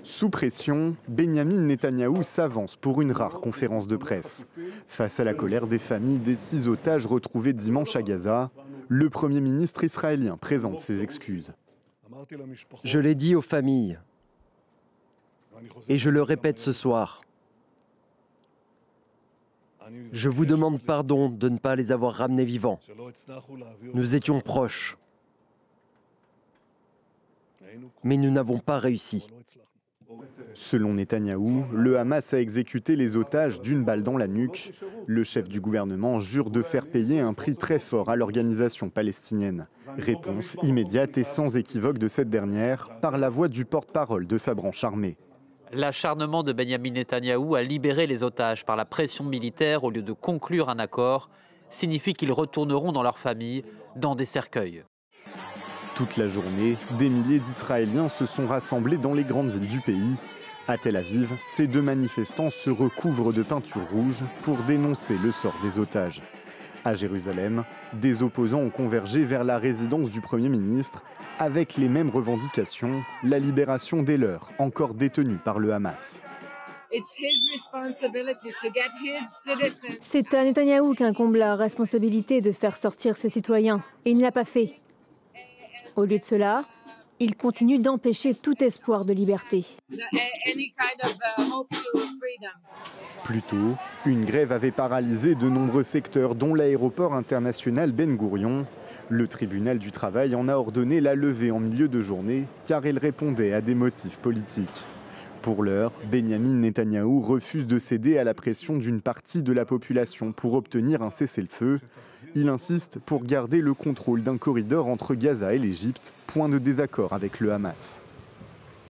Sous pression, Benyamin Netanyahou s'avance pour une rare conférence de presse. Face à la colère des familles des 6 otages retrouvés dimanche à Gaza, le Premier ministre israélien présente ses excuses. Je l'ai dit aux familles, et je le répète ce soir. Je vous demande pardon de ne pas les avoir ramenés vivants. Nous étions proches, mais nous n'avons pas réussi. Selon Netanyahou, le Hamas a exécuté les otages d'une balle dans la nuque. Le chef du gouvernement jure de faire payer un prix très fort à l'organisation palestinienne. Réponse immédiate et sans équivoque de cette dernière, par la voix du porte-parole de sa branche armée. L'acharnement de Benyamin Netanyahou à libérer les otages par la pression militaire au lieu de conclure un accord signifie qu'ils retourneront dans leur famille, dans des cercueils. Toute la journée, des milliers d'Israéliens se sont rassemblés dans les grandes villes du pays. À Tel Aviv, ces 2 manifestants se recouvrent de peinture rouge pour dénoncer le sort des otages. À Jérusalem, des opposants ont convergé vers la résidence du Premier ministre avec les mêmes revendications, la libération des leurs, encore détenus par le Hamas. C'est à Netanyahou qu'incombe la responsabilité de faire sortir ses citoyens, et il ne l'a pas fait. Au lieu de cela, il continue d'empêcher tout espoir de liberté. Plus tôt, une grève avait paralysé de nombreux secteurs, dont l'aéroport international Ben Gourion. Le tribunal du travail en a ordonné la levée en milieu de journée, car il répondait à des motifs politiques. Pour l'heure, Benyamin Netanyahou refuse de céder à la pression d'une partie de la population pour obtenir un cessez-le-feu. Il insiste pour garder le contrôle d'un corridor entre Gaza et l'Égypte, point de désaccord avec le Hamas.